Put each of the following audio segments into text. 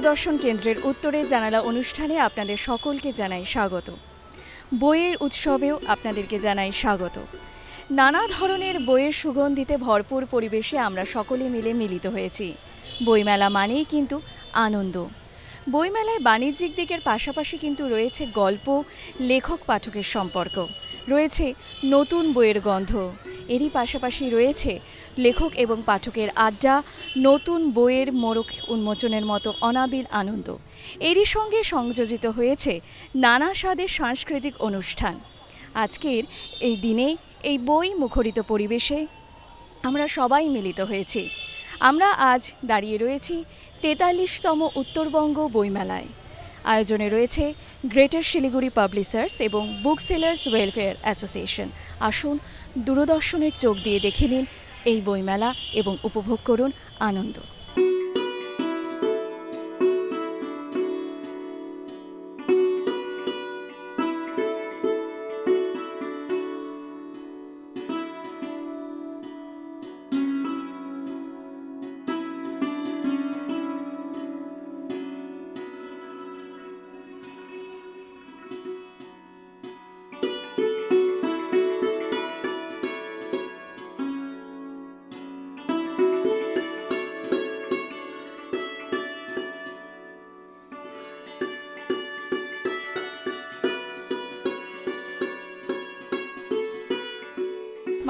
দূরদর্শন কেন্দ্রের উত্তরে জানালা অনুষ্ঠানে আপনাদের সকলকে জানাই স্বাগত। বইয়ের উৎসবেও আপনাদেরকে জানাই স্বাগত। নানা ধরনের বইয়ের সুগন্ধিতে ভরপুর পরিবেশে আমরা সকলে মিলে মিলিত হয়েছি। বইমেলা মানেই কিন্তু আনন্দ। বইমেলায় বাণিজ্যিক দিকের পাশাপাশি কিন্তু রয়েছে গল্প, লেখক পাঠকের সম্পর্ক, রয়েছে নতুন বইয়ের গন্ধ, এরই পাশাপাশি রয়েছে লেখক এবং পাঠকের আড্ডা, নতুন বইয়ের মোড়ক উন্মোচনের মতো অনাবিল আনন্দ। এরই সঙ্গে সংযোজিত হয়েছে নানা স্বাদের সাংস্কৃতিক অনুষ্ঠান। আজকের এই দিনে এই বই মুখরিত পরিবেশে আমরা সবাই মিলিত হয়েছি। আমরা আজ দাঁড়িয়ে রয়েছি ৪৩তম উত্তরবঙ্গ বইমেলায়। আয়োজনে রয়েছে গ্রেটার শিলিগুড়ি পাবলিশার্স এবং বুক সেলার্স ওয়েলফেয়ার অ্যাসোসিয়েশন। আসুন দূরদর্শনের চোখ দিয়ে দেখে নিন এই বইমেলা এবং উপভোগ করুন আনন্দ।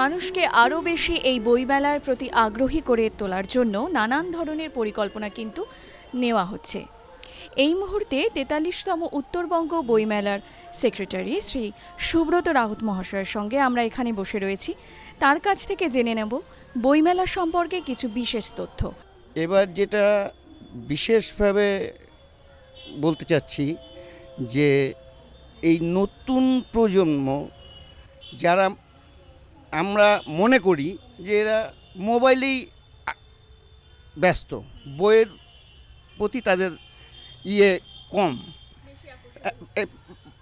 মানুষকে আরও বেশি এই বইমেলার প্রতি আগ্রহী করে তোলার জন্য নানান ধরনের পরিকল্পনা কিন্তু নেওয়া হচ্ছে। এই মুহূর্তে ৪৩তম উত্তরবঙ্গ বইমেলার সেক্রেটারি শ্রী সুব্রত রাউত মহাশয়ের সঙ্গে আমরা এখানে বসে রয়েছি। তার কাছ থেকে জেনে নেব বইমেলা সম্পর্কে কিছু বিশেষ তথ্য। এবার যেটা বিশেষভাবে বলতে চাচ্ছি যে এই নতুন প্রজন্ম যারা আমরা মনে করি যে এরা মোবাইলেই ব্যস্ত, বইয়ের প্রতি তাদের কম,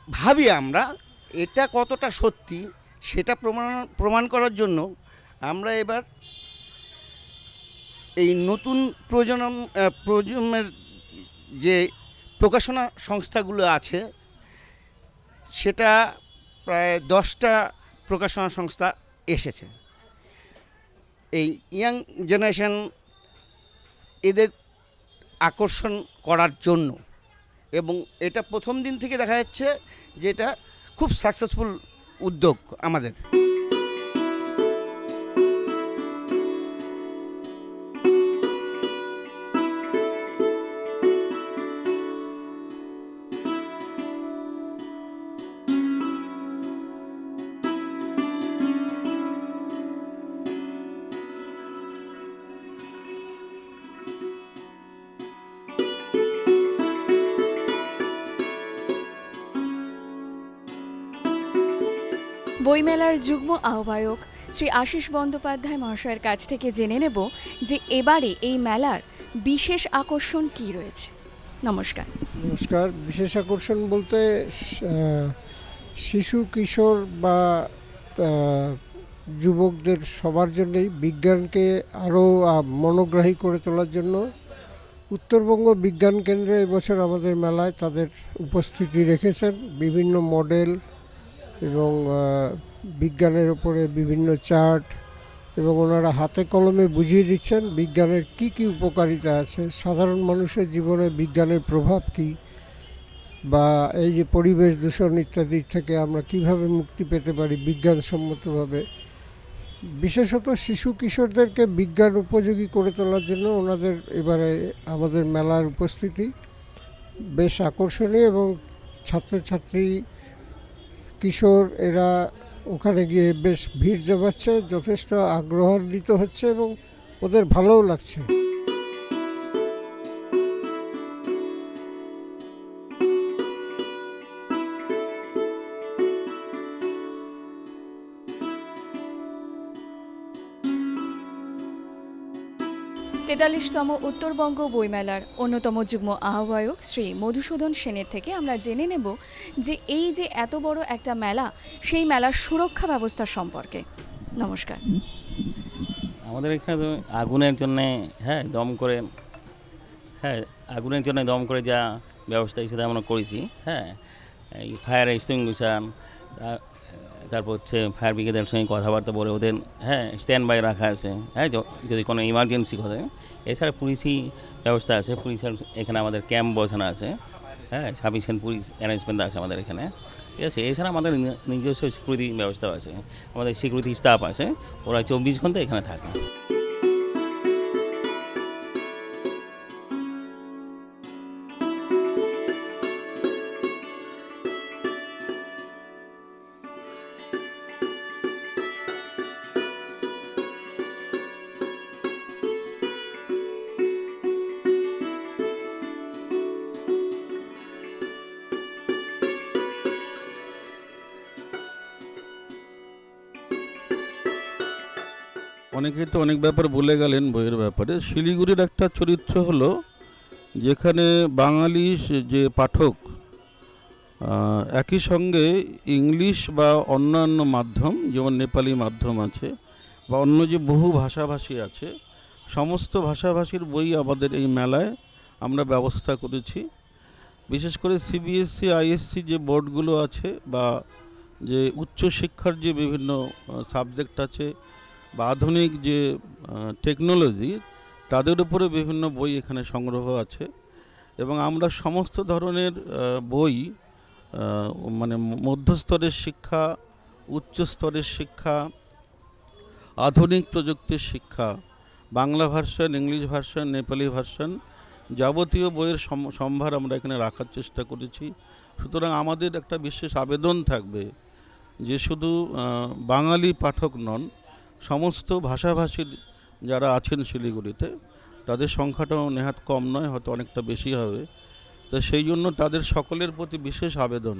ভাবি আমরা এটা কতটা সত্যি সেটা প্রমাণ করার জন্য আমরা এবার এই নতুন প্রজন্মের যে প্রকাশনা সংস্থাগুলো আছে সেটা প্রায় 10টা প্রকাশনা সংস্থা এসেছে। এই ইয়াং জেনারেশন এদের আকর্ষণ করার জন্য, এবং এটা প্রথম দিন থেকে দেখা যাচ্ছে যে এটা খুব সাকসেসফুল উদ্যোগ আমাদের। বইমেলার যুগ্ম আহ্বায়ক শ্রী আশিস বন্দ্যোপাধ্যায় মহাশয়ের কাছ থেকে জেনে নেব যে এবারে এই মেলার বিশেষ আকর্ষণ কি রয়েছে। নমস্কার। নমস্কার। বিশেষ আকর্ষণ বলতে শিশু, কিশোর বা যুবকদের সবার জন্যই বিজ্ঞানকে আরও মনোগ্রাহী করে তোলার জন্য উত্তরবঙ্গ বিজ্ঞান কেন্দ্র এবছর আমাদের মেলায় তাদের উপস্থিতি রেখেছেন। বিভিন্ন মডেল এবং বিজ্ঞানের উপরে বিভিন্ন চার্ট, এবং ওনারা হাতে কলমে বুঝিয়ে দিচ্ছেন বিজ্ঞানের কি কি উপকারিতা আছে, সাধারণ মানুষের জীবনে বিজ্ঞানের প্রভাব কি, বা এই যে পরিবেশ দূষণ ইত্যাদির থেকে আমরা কিভাবে মুক্তি পেতে পারি বিজ্ঞানসম্মতভাবে। বিশেষত শিশু কিশোরদেরকে বিজ্ঞান উপযোগী করে তোলার জন্য ওনাদের এবারে আমাদের মেলার উপস্থিতি বেশ আকর্ষণীয়, এবং ছাত্রছাত্রী, কিশোর এরা ওখানে গিয়ে বেশ ভিড় জমাচ্ছে, যথেষ্ট আগ্রহান্বিত হচ্ছে এবং ওদের ভালোও লাগছে। তেতাল্লিশতম উত্তরবঙ্গ বইমেলার অন্যতম যুগ্ম আহ্বায়ক শ্রী মধুসূদন সেনের থেকে আমরা জেনে নেব যে এই যে এত বড় একটা মেলা, সেই মেলার সুরক্ষা ব্যবস্থা সম্পর্কে। নমস্কার। আমাদের এখানে তো আগুনের জন্যে দম করে হ্যাঁ, আগুনের জন্য দম করে যা ব্যবস্থা সেটা আমরা করেছি। হ্যাঁ, এই ফায়ার এক্সটিংগুইশার, তারপর হচ্ছে ফায়ার ব্রিগেডের সঙ্গে কথাবার্তা বলে ওদের স্ট্যান্ড বাই রাখা আছে। হ্যাঁ, যদি কোনো ইমার্জেন্সি হয়। এছাড়া পুলিশি ব্যবস্থা আছে, পুলিশের এখানে আমাদের ক্যাম্প বসানো আছে। হ্যাঁ, সাফিসিয়েন্ট পুলিশ অ্যারেঞ্জমেন্ট আছে আমাদের এখানে, ঠিক আছে। এছাড়া আমাদের নিজস্ব সিকিউরিটি ব্যবস্থা আছে, আমাদের সিকিউরিটি স্টাফ আছে, ওরা 24 ঘন্টা এখানে থাকে। অনেকেই তো অনেক ব্যাপার বলে গেলেন বইয়ের ব্যাপারে। শিলিগুড়ির একটা চরিত্র হলো যেখানে বাঙালি যে পাঠক একই সঙ্গে ইংলিশ বা অন্যান্য মাধ্যম, যেমন নেপালি মাধ্যম আছে বা অন্য যে বহু ভাষাভাষী আছে, সমস্ত ভাষাভাষীর বই আমাদের এই মেলায় আমরা ব্যবস্থা করেছি। বিশেষ করে সিবিএসসি আইএসসি যে বোর্ডগুলো আছে বা যে উচ্চশিক্ষার যে বিভিন্ন সাবজেক্ট আছে বা আধুনিক যে টেকনোলজি, তাদের উপরে বিভিন্ন বই এখানে সংগ্রহ আছে। এবং আমরা সমস্ত ধরনের বই, মানে মধ্যস্তরের শিক্ষা, উচ্চ স্তরের শিক্ষা, আধুনিক প্রযুক্তির শিক্ষা, Bangla version, English version, Nepali version, যাবতীয় বইয়ের সম্ভার আমরা এখানে রাখার চেষ্টা করেছি। সুতরাং আমাদের একটা বিশেষ আবেদন থাকবে যে শুধু বাঙালি পাঠক নন, সমস্ত ভাষাভাষীর যারা আছেন শিলিগুড়িতে, তাদের সংখ্যাটাও নেহাত কম নয়, হয়তো অনেকটা বেশি হবে। তো সেই জন্য তাদের সকলের প্রতি বিশেষ আবেদন,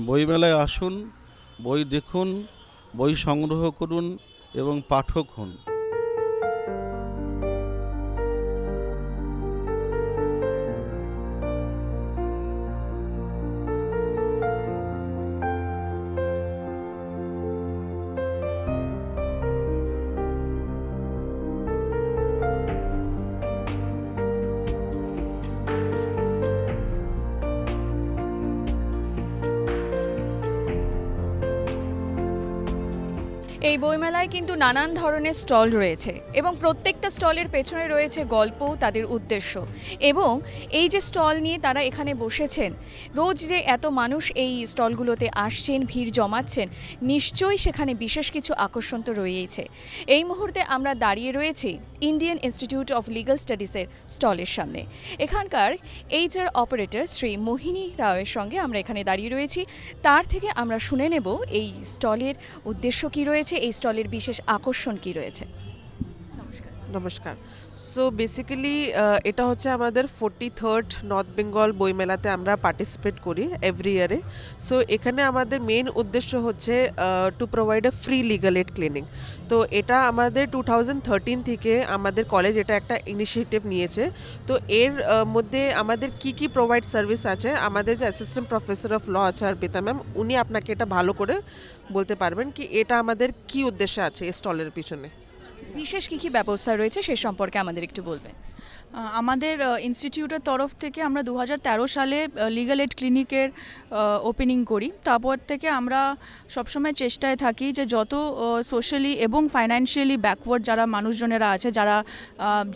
বইমেলায় আসুন, বই দেখুন, বই সংগ্রহ করুন এবং পাঠক হন। এই বইমেলায় কিন্তু নানান ধরনের স্টল রয়েছে এবং প্রত্যেকটা স্টলের পেছনে রয়েছে গল্প, তাদের উদ্দেশ্য। এবং এই যে স্টল নিয়ে তারা এখানে বসেছেন, রোজ যে এত মানুষ এই স্টলগুলোতে আসছেন, ভিড় জমাচ্ছেন, নিশ্চয়ই সেখানে বিশেষ কিছু আকর্ষণ তো রয়েইছে। এই মুহূর্তে আমরা দাঁড়িয়ে রয়েছি ইন্ডিয়ান ইনস্টিটিউট অফ লিগাল স্টাডিজের স্টলের সামনে। এখানকার HR অপারেটর শ্রী মোহিনী রাওয়ের সঙ্গে আমরা এখানে দাঁড়িয়ে রয়েছি। তার থেকে আমরা শুনে নেব এই স্টলের উদ্দেশ্য কী রয়েছে, এই স্টলের বিশেষ আকর্ষণ কি রয়েছে। নমস্কার। সো বেসিক্যালি এটা হচ্ছে আমাদের 43rd নর্থ বেঙ্গল বইমেলাতে আমরা পার্টিসিপেট করি এভরি ইয়ারে। সো এখানে আমাদের মেন উদ্দেশ্য হচ্ছে to provide a free legal add clinic. তো এটা আমাদের 2013 থেকে আমাদের কলেজ এটা একটা ইনিশিয়েটিভ নিয়েছে। তো এর মধ্যে আমাদের কি প্রোভাইড সার্ভিস আছে, আমাদের যে অ্যাসিস্ট্যান্ট প্রফেসর অফ ল আছে অর্পিতা ম্যাম, উনি আপনাকে এটা ভালো করে বলতে পারবেন কি এটা আমাদের কি উদ্দেশ্য আছে এই স্টলের পিছনে। বিশেষ কী ব্যবস্থা রয়েছে সে সম্পর্কে আমাদের একটু বলবেন। আমাদের ইনস্টিটিউটের তরফ থেকে আমরা 2013 সালে লিগাল এড ক্লিনিকের ওপেনিং করি। তারপর থেকে আমরা সবসময় চেষ্টায় থাকি যে যত সোশ্যালি এবং ফাইন্যান্সিয়ালি ব্যাকওয়ার্ড যারা মানুষজনেরা আছে, যারা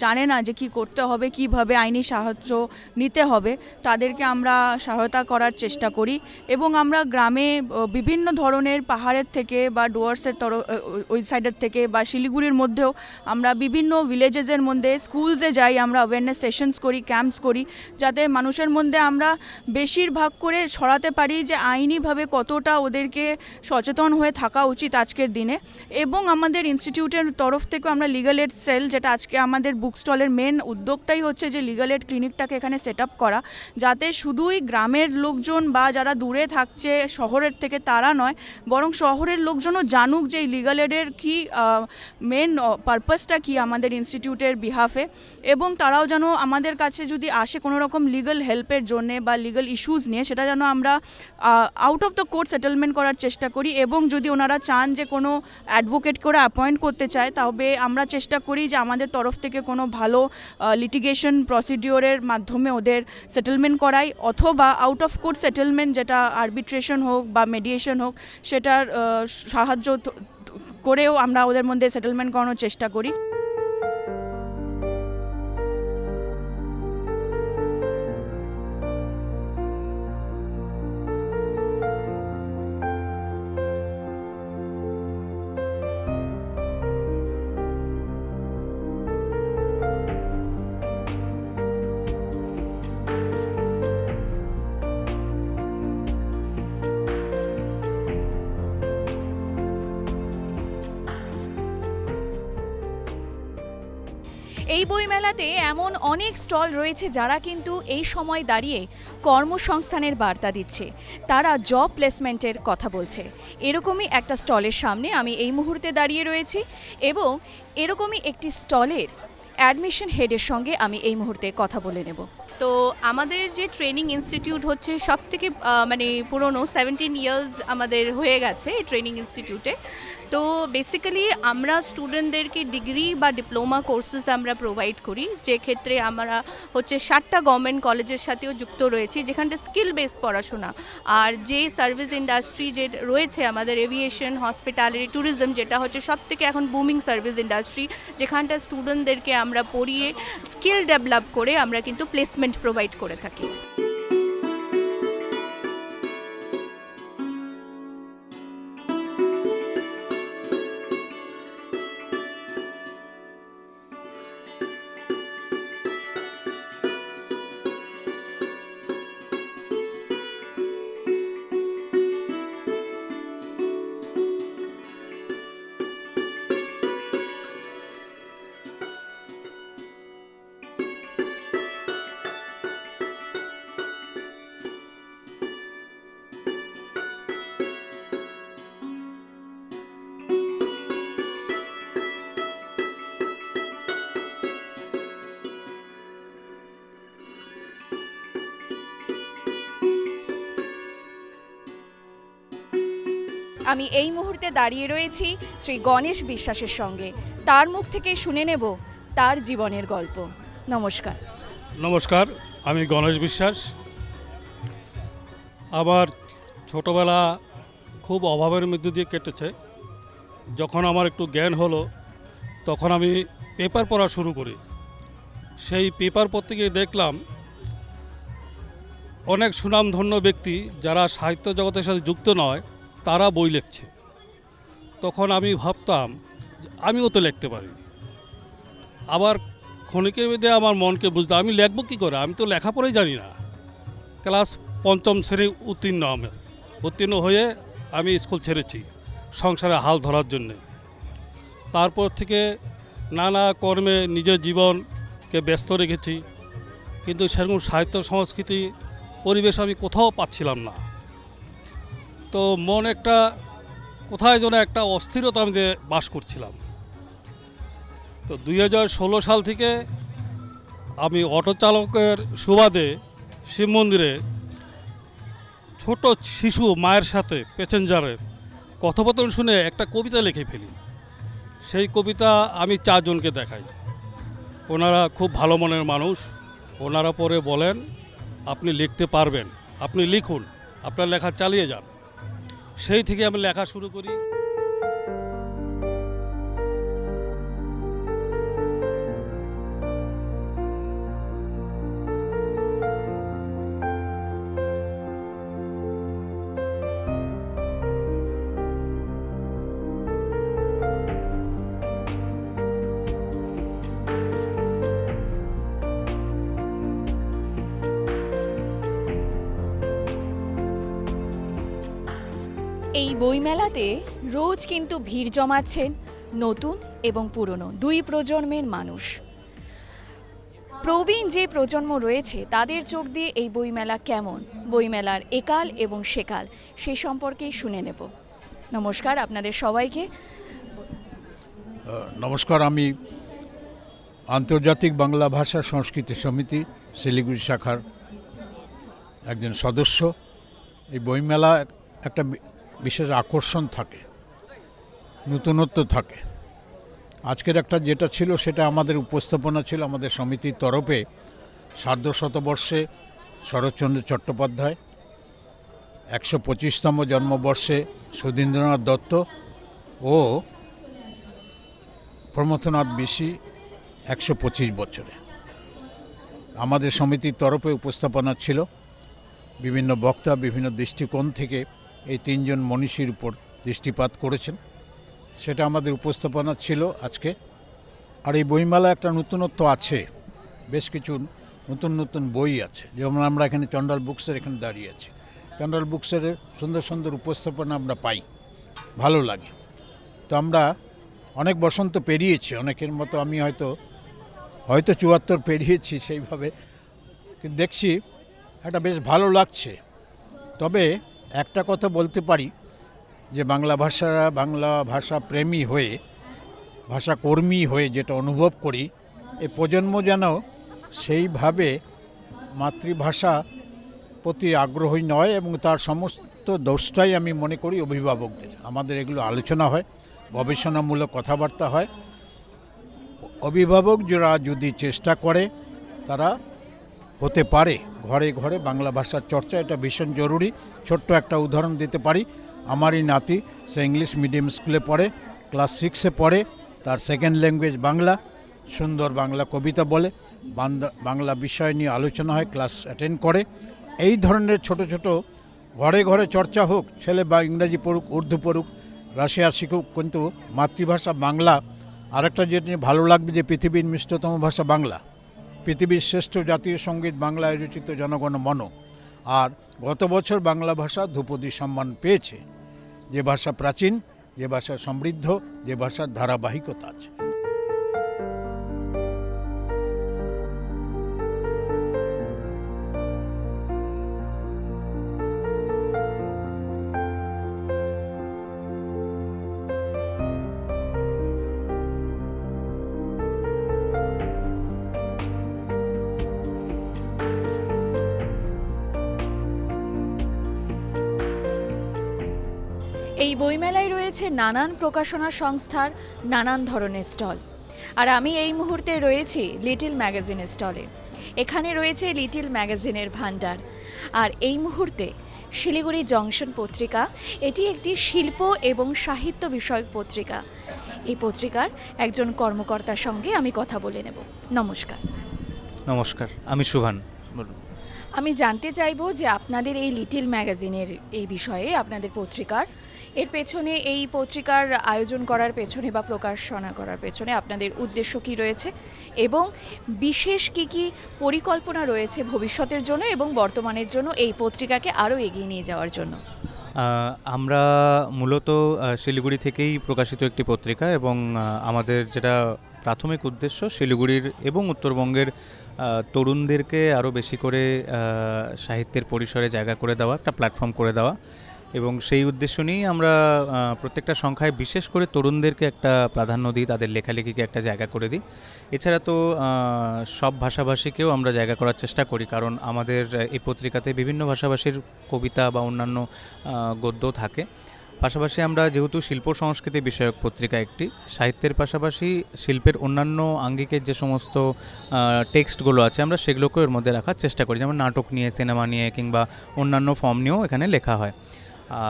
জানে না যে কি করতে হবে, কিভাবে আইনি সাহায্য নিতে হবে, তাদেরকে আমরা সহায়তা করার চেষ্টা করি। এবং আমরা গ্রামে বিভিন্ন ধরনের পাহাড়ের থেকে বা ডুয়ার্সের ওই সাইডের থেকে বা শিলিগুড়ির মধ্যেও আমরা বিভিন্ন ভিলেজেসের মধ্যে স্কুলসে যাই, আমরা অ্যাওয়ারনেস সেশনস করি, ক্যাম্পস করি, যাতে মানুষের মধ্যে আমরা বেশিরভাগ করে ছড়াতে পারি যে আইনিভাবে কতটা ওদেরকে সচেতন হয়ে থাকা উচিত আজকের দিনে। এবং আমাদের ইনস্টিটিউটের তরফ থেকে আমরা লিগাল এড সেল, যেটা আজকে আমাদের বুক স্টলের মেন উদ্যোগটাই হচ্ছে যে লিগাল এড ক্লিনিকটাকে এখানে সেট আপ করা, যাতে শুধুই গ্রামের লোকজন বা যারা দূরে থাকছে শহরের থেকে তারা নয়, বরং শহরের লোকজনও জানুক যে এই লিগাল এডের কী মেন পারপাসটা কী আমাদের ইনস্টিটিউটের বিহাফে। এবং তার তারাও যেন আমাদের কাছে যদি আসে কোনো রকম লিগাল হেল্পের জন্যে বা লিগাল ইস্যুস নিয়ে, সেটা যেন আমরা out of the court settlement করার চেষ্টা করি। এবং যদি ওনারা চান যে কোনো অ্যাডভোকেট করে অ্যাপয়েন্ট করতে চায়, তবে আমরা চেষ্টা করি যে আমাদের তরফ থেকে কোনো ভালো লিটিগেশন প্রসিডিওরের মাধ্যমে ওদের সেটেলমেন্ট করাই, অথবা আউট অফ কোর্ট সেটেলমেন্ট, যেটা আরবিট্রেশন হোক বা মেডিয়েশন হোক, সেটার সাহায্য করেও আমরা ওদের মধ্যে সেটেলমেন্ট করানোর চেষ্টা করি। এই বইমেলাতে এমন অনেক স্টল রয়েছে যারা কিন্তু এই সময় দাঁড়িয়ে কর্মসংস্থানের বার্তা দিচ্ছে, তারা জব প্লেসমেন্টের কথা বলছে। এরকমই একটা স্টলের সামনে আমি এই মুহূর্তে দাঁড়িয়ে রয়েছি এবং এরকমই একটি স্টলের অ্যাডমিশন হেডের সঙ্গে আমি এই মুহূর্তে কথা বলে নেব। তো আমাদের যে ট্রেনিং ইনস্টিটিউট হচ্ছে সব থেকে মানে পুরনো, 17 ইয়ার্স আমাদের হয়ে গেছে এই ট্রেনিং ইনস্টিটিউটে। তো বেসিক্যালি আমরা স্টুডেন্টদেরকে ডিগ্রি বা ডিপ্লোমা কোর্সেস আমরা প্রোভাইড করি, যে ক্ষেত্রে আমরা হচ্ছে 7টা গভর্নমেন্ট কলেজের সাথেও যুক্ত রয়েছি, যেখানটা স্কিল বেসড পড়াশোনা। আর যে সার্ভিস ইন্ডাস্ট্রি যে রয়েছে আমাদের, এভিয়েশন, হসপিটালিটি, ট্যুরিজম, যেটা হচ্ছে সব থেকে এখন বুমিং সার্ভিস ইন্ডাস্ট্রি, যেখানটা স্টুডেন্টদেরকে আমরা পড়িয়ে স্কিল ডেভেলপ করে আমরা কিন্তু প্লেসমেন্ট প্রোভাইড করে থাকি। আমি এই মুহূর্তে দাঁড়িয়ে রয়েছি শ্রী গণেশ বিশ্বাসের সঙ্গে, তার মুখ থেকে শুনে নেব তার জীবনের গল্প। নমস্কার। নমস্কার, আমি গণেশ বিশ্বাস। আমার ছোটোবেলা খুব অভাবের মধ্যে দিয়ে কেটেছে। যখন আমার একটু জ্ঞান হলো তখন আমি পেপার পড়া শুরু করি। সেই পেপার পড়তে গিয়ে দেখলাম অনেক সুনামধন্য ব্যক্তি যারা সাহিত্য জগতের সাথে যুক্ত নয় তারা বই লিখছে। তখন আমি ভাবতাম আমিও তো লিখতে পারি। আবার ক্ষণিকের মধ্যে আমার মনকে বুঝতে, আমি লিখব কী করে, আমি তো লেখাপড়াই জানি না। ক্লাস 5ম শ্রেণী উত্তীর্ণ হয়ে আমি স্কুল ছেড়েছি সংসারে হাল ধরার জন্যে। তারপর থেকে নানা কর্মে নিজের জীবনকে ব্যস্ত রেখেছি, কিন্তু সেরকম সাহিত্য সংস্কৃতি পরিবেশ আমি কোথাও পাচ্ছিলাম না। তো মন একটা কোথায় যেন একটা অস্থিরতা আমি বাস করছিলাম। তো 2016 সাল থেকে আমি অটো চালকের সুবাদে শিব মন্দিরে ছোট শিশু মায়ের সাথে প্যাসেঞ্জারের কথোপকথন শুনে একটা কবিতা লিখে ফেলি। সেই কবিতা আমি 4 জনকে দেখাই। ওনারা খুব ভালো মনের মানুষ। ওনারা পরে বলেন আপনি লিখতে পারবেন, আপনি লিখুন, আপনার লেখা চালিয়ে যান। সেই থেকে আমি লেখা শুরু করি। এই বইমেলাতে রোজ কিন্তু ভিড় জমাচ্ছেন নতুন এবং পুরনো দুই প্রজন্মের মানুষ। প্রবীণ যে প্রজন্ম রয়েছে তাদের চোখ দিয়ে এই বইমেলা কেমন, বইমেলার একাল এবং সেকাল, সেই সম্পর্কেই শুনে নেব। নমস্কার আপনাদের সবাইকে। নমস্কার, আমি আন্তর্জাতিক বাংলা ভাষা সংস্কৃতি সমিতি শিলিগুড়ি শাখার একজন সদস্য। এই বইমেলা একটা বিশেষ আকর্ষণ থাকে, নতুনত্ব থাকে। আজকের একটা যেটা ছিল সেটা আমাদের উপস্থাপনা ছিল আমাদের সমিতির তরফে সার্ধশতবর্ষে শরৎচন্দ্র চট্টোপাধ্যায়, 125তম জন্মবর্ষে সুধীন্দ্রনাথ দত্ত ও প্রমথনাথ বিশি 125 বছরে। আমাদের সমিতির তরফে উপস্থাপনা ছিল, বিভিন্ন বক্তা বিভিন্ন দৃষ্টিকোণ থেকে এই তিনজন মনীষীর উপর দৃষ্টিপাত করেছেন, সেটা আমাদের উপস্থাপনা ছিল আজকে। আর এই বইমেলা একটা নতুনত্ব আছে, বেশ কিছু নতুন নতুন বই আছে। যেমন আমরা এখানে চন্ডাল বুকসের এখানে দাঁড়িয়ে আছি, চন্ডাল বুকসের সুন্দর সুন্দর উপস্থাপনা আমরা পাই, ভালো লাগে। তো আমরা অনেক বসন্ত পেরিয়েছি, অনেকের মতো আমি হয়তো 74 পেরিয়েছি সেইভাবে, কিন্তু দেখছি একটা বেশ ভালো লাগছে। তবে একটা কথা বলতে পারি যে বাংলা ভাষা প্রেমী হয়ে, ভাষাকর্মী হয়ে যেটা অনুভব করি, এই প্রজন্ম যেন সেইভাবে মাতৃভাষা প্রতি আগ্রহী নয়, এবং তার সমস্ত দোষটাই আমি মনে করি অভিভাবকদের। আমাদের এগুলো আলোচনা হয়, গবেষণামূলক কথাবার্তা হয়। অভিভাবক যারা যদি চেষ্টা করে তারা হতে পারে ঘরে ঘরে বাংলা ভাষার চর্চা, এটা ভীষণ জরুরি। ছোট্ট একটা উদাহরণ দিতে পারি, আমারই নাতি, সে ইংলিশ মিডিয়াম স্কুলে পড়ে, ক্লাস 6-এ পড়ে, তার সেকেন্ড ল্যাঙ্গুয়েজ বাংলা, সুন্দর বাংলা কবিতা বলে, বাংলা বিষয় নিয়ে আলোচনা হয়, ক্লাস অ্যাটেন্ড করে। এই ধরনের ছোট ছোট ঘরে ঘরে চর্চা হোক, ছেলে বা ইংরাজি পড়ুক, উর্দু পড়ুক, রাশিয়া শিখুক, কিন্তু মাতৃভাষা বাংলা। আরেকটা যেটা নিয়ে ভালো লাগবে যে পৃথিবীর মিষ্টতম ভাষা বাংলা, পৃথিবীর শ্রেষ্ঠ জাতীয় সঙ্গীত বাংলায় রচিত জনগণ মন। আর গত বছর বাংলা ভাষা ধ্রুপদী সম্মান পেয়েছে, যে ভাষা প্রাচীন, যে ভাষা সমৃদ্ধ, যে ভাষার ধারাবাহিকতা আছে। এই বইমেলায় রয়েছে নানান প্রকাশনা সংস্থার নানান ধরনের স্টল। আর আমি এই মুহূর্তে রয়েছি লিটল ম্যাগাজিনের স্টলে। এখানে রয়েছে লিটল ম্যাগাজিনের ভান্ডার। আর এই মুহূর্তে শিলিগুড়ি জংশন পত্রিকা, এটি একটি শিল্প এবং সাহিত্য বিষয়ক পত্রিকা। এই পত্রিকার একজন কর্মকর্তার সঙ্গে আমি কথা বলে নেব। নমস্কার। নমস্কার, আমি শুভান। বলুন। আমি জানতে চাইবো যে আপনাদের এই লিটল ম্যাগাজিনের এই বিষয়ে, আপনাদের পত্রিকার এর পেছনে, এই পত্রিকার আয়োজন করার পেছনে বা প্রকাশনা করার পেছনে আপনাদের উদ্দেশ্য কি রয়েছে, এবং বিশেষ কি পরিকল্পনা রয়েছে ভবিষ্যতের জন্য এবং বর্তমানের জন্য এই পত্রিকাকে আরও এগিয়ে নিয়ে যাওয়ার জন্য। আমরা মূলত শিলিগুড়ি থেকেই প্রকাশিত একটি পত্রিকা, এবং আমাদের যেটা প্রাথমিক উদ্দেশ্য শিলিগুড়ির এবং উত্তরবঙ্গের তরুণদেরকে আরও বেশি করে সাহিত্যের পরিসরে জায়গা করে দেওয়া, একটা প্ল্যাটফর্ম করে দেওয়া। এবং সেই উদ্দেশ্য নিয়েই আমরা প্রত্যেকটা সংখ্যায় বিশেষ করে তরুণদেরকে একটা প্রাধান্য দিই, তাদের লেখালেখিকে একটা জায়গা করে দিই। এছাড়া তো সব ভাষাভাষীকেও আমরা জায়গা করার চেষ্টা করি, কারণ আমাদের এই পত্রিকাতে বিভিন্ন ভাষাভাষীর কবিতা বা অন্যান্য গদ্য থাকে। পাশাপাশি আমরা যেহেতু শিল্প সংস্কৃতি বিষয়ক পত্রিকা একটি, সাহিত্যের পাশাপাশি শিল্পের অন্যান্য আঙ্গিকের যে সমস্ত টেক্সটগুলো আছে আমরা সেগুলোকেও এর মধ্যে রাখার চেষ্টা করি, যেমন নাটক নিয়ে, সিনেমা নিয়ে, কিংবা অন্যান্য ফর্ম নিয়েও এখানে লেখা হয়।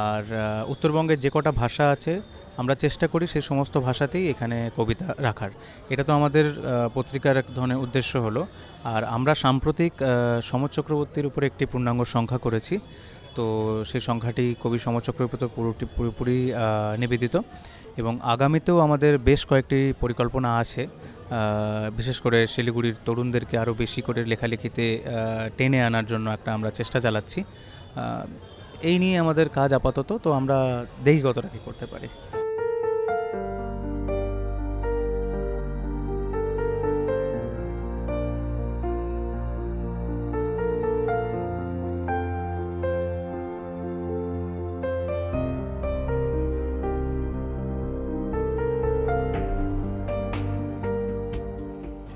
আর উত্তরবঙ্গের যে কটা ভাষা আছে আমরা চেষ্টা করি সেই সমস্ত ভাষাতেই এখানে কবিতা রাখার। এটা তো আমাদের পত্রিকার এক ধরনের উদ্দেশ্য হলো। আর আমরা সাম্প্রতিক সমর চক্রবর্তীর উপরে একটি পূর্ণাঙ্গ সংখ্যা করেছি, তো সেই সংখ্যাটি কবি সমর চক্রবর্তী পুরোপুরি নিবেদিত। এবং আগামীতেও আমাদের বেশ কয়েকটি পরিকল্পনা আছে, বিশেষ করে শিলিগুড়ির তরুণদেরকে আরও বেশি করে লেখালেখিতে টেনে আনার জন্য একটা আমরা চেষ্টা চালাচ্ছি। এই নিয়ে আমাদের কাজ আপাতত, তো আমরা দেখি কতটা কী করতে পারি।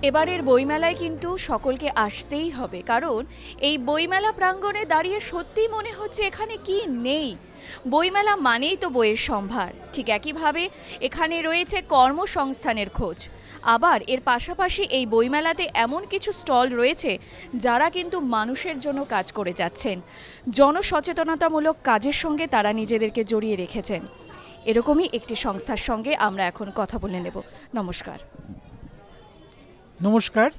এবারের বইমেলায় কিন্তু সকলকে আসতেই হবে, কারণ এই বইমেলা প্রাঙ্গণে দাঁড়িয়ে সত্যিই মনে হচ্ছে এখানে কি নেই। বইমেলা মানেই তো বইয়ের সম্ভার, ঠিক একইভাবে এখানে রয়েছে কর্মসংস্থানের খোঁজ। আবার এর পাশাপাশি এই বইমেলাতে এমন কিছু স্টল রয়েছে যারা কিন্তু মানুষের জন্য কাজ করে যাচ্ছেন, জনসচেতনতামূলক কাজের সঙ্গে তারা নিজেদেরকে জড়িয়ে রেখেছেন। এরকমই একটি সংস্থার সঙ্গে আমরা এখন কথা বলে নেব। নমস্কার। নমস্কার,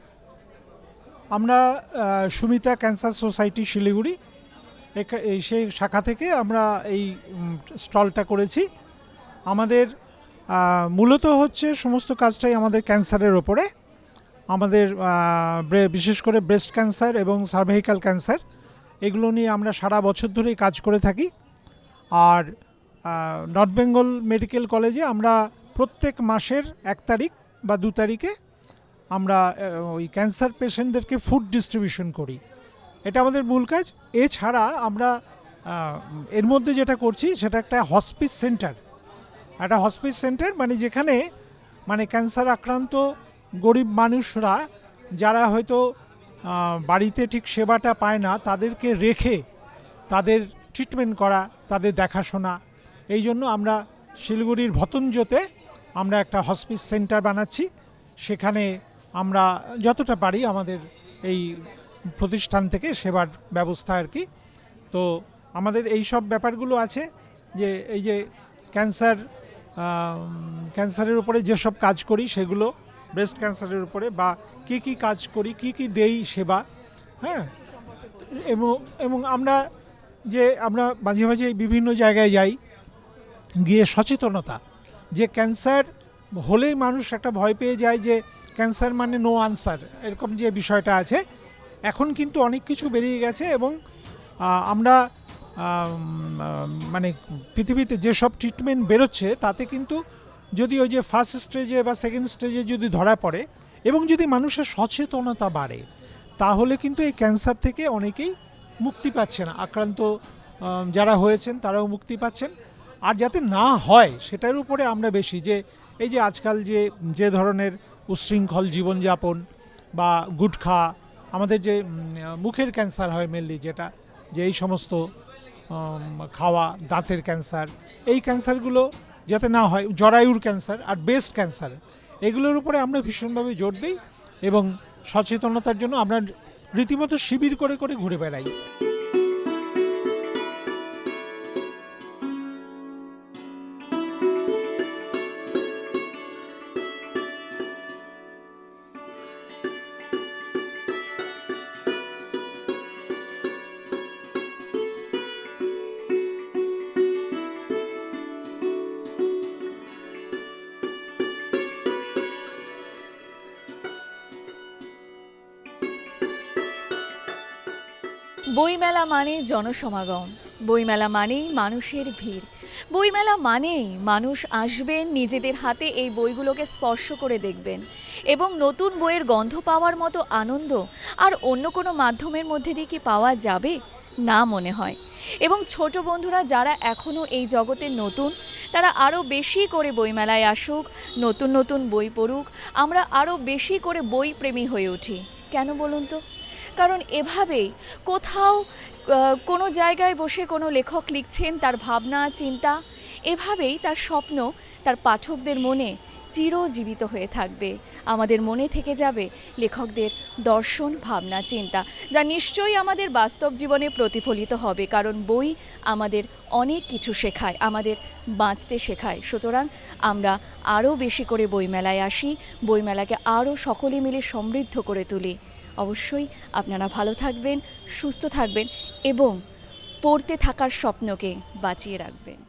আমরা সুমিতা ক্যান্সার সোসাইটি শিলিগুড়ি সেই শাখা থেকে আমরা এই স্টলটা করেছি। আমাদের মূলত হচ্ছে সমস্ত কাজটাই আমাদের ক্যান্সারের ওপরে, আমাদের বিশেষ করে ব্রেস্ট ক্যান্সার এবং সার্ভাইকাল ক্যান্সার, এগুলো নিয়ে আমরা সারা বছর ধরেই কাজ করে থাকি। আর নর্থ বেঙ্গল মেডিকেল কলেজে আমরা প্রত্যেক মাসের 1 তারিখ বা 2 তারিখে আমরা ওই ক্যান্সার পেশেন্টদেরকে ফুড ডিস্ট্রিবিউশন করি, এটা আমাদের মূল কাজ। এছাড়া আমরা এর মধ্যে যেটা করছি সেটা একটা হসপিস সেন্টার। একটা হসপিস সেন্টার মানে যেখানে মানে ক্যান্সার আক্রান্ত গরিব মানুষরা যারা হয়তো বাড়িতে ঠিক সেবাটা পায় না, তাদেরকে রেখে তাদের ট্রিটমেন্ট করা, তাদের দেখাশোনা। এই জন্য আমরা শিলিগুড়ির ভতঞ্জোতে আমরা একটা হসপিস সেন্টার বানাচ্ছি। সেখানে আমরা যতটা পারি আমাদের এই প্রতিষ্ঠান থেকে সেবার ব্যবস্থা আর কি। তো আমাদের এই সব ব্যাপারগুলো আছে যে এই যে ক্যান্সারের উপরে যেসব কাজ করি সেগুলো, ব্রেস্ট ক্যান্সারের উপরে বা কি কাজ করি, কি দেই সেবা, হ্যাঁ। এবং আমরা মাঝে মাঝে বিভিন্ন জায়গায় যাই, গিয়ে সচেতনতা, যে ক্যান্সার হলেই মানুষ একটা ভয় পেয়ে যায় যে ক্যান্সার মানে নো আনসার, এরকম যে বিষয়টা আছে। এখন কিন্তু অনেক কিছু বেরিয়ে গেছে এবং আমরা মানে পৃথিবীতে যেসব ট্রিটমেন্ট বেরোচ্ছে তাতে কিন্তু যদি ওই যে ফার্স্ট স্টেজে বা সেকেন্ড স্টেজে যদি ধরা পড়ে এবং যদি মানুষের সচেতনতা বাড়ে, তাহলে কিন্তু এই ক্যান্সার থেকে অনেকেই মুক্তি পাচ্ছে না, আক্রান্ত যারা হয়েছেন তারাও মুক্তি পাচ্ছেন। আর যাতে না হয় সেটার উপরে আমরা বেশি এই যে আজকাল যে ধরনের উচ্ছৃঙ্খল জীবনযাপন বা গুটখা, আমাদের যে মুখের ক্যান্সার হয় মেনলি, যেটা যে এই সমস্ত খাওয়া, দাঁতের ক্যান্সার, এই ক্যান্সারগুলো যাতে না হয়, জরায়ুর ক্যান্সার আর ব্রেস্ট ক্যান্সার, এগুলোর উপরে আমরা ভীষণভাবে জোর দিই এবং সচেতনতার জন্য আমরা রীতিমতো শিবির করে ঘুরে বেড়াই। বইমেলা মানে জনসমাগম, বইমেলা মানেই মানুষের ভিড়, বইমেলা মানেই মানুষ আসবেন, নিজেদের হাতে এই বইগুলোকে স্পর্শ করে দেখবেন এবং নতুন বইয়ের গন্ধ পাওয়ার মতো আনন্দ আর অন্য কোনো মাধ্যমের মধ্যে দিয়ে কি পাওয়া যাবে না মনে হয়। এবং ছোট বন্ধুরা যারা এখনও এই জগতে নতুন, তারা আরও বেশি করে বইমেলায় আসুক, নতুন নতুন বই পড়ুক, আমরা আরও বেশি করে বই প্রেমী হয়ে উঠি। কেন বলুন তো? কারণ এভাবেই কোথাও কোনো জায়গায় বসে কোনো লেখক লিখছেন তার ভাবনা চিন্তা, এভাবেই তার স্বপ্ন তার পাঠকদের মনে চিরজীবিত হয়ে থাকবে। আমাদের মনে থেকে যাবে লেখকদের দর্শন, ভাবনা, চিন্তা, যা নিশ্চয়ই আমাদের বাস্তব জীবনে প্রতিফলিত হবে। কারণ বই আমাদের অনেক কিছু শেখায়, আমাদের বাঁচতে শেখায়। সুতরাং আমরা আরও বেশি করে বইমেলায় আসি, বইমেলাকে আরও সকলে মিলে সমৃদ্ধ করে তুলি। অবশ্যই আপনারা ভালো থাকবেন, সুস্থ থাকবেন এবং পড়তে থাকার স্বপ্নকে বাঁচিয়ে রাখবেন।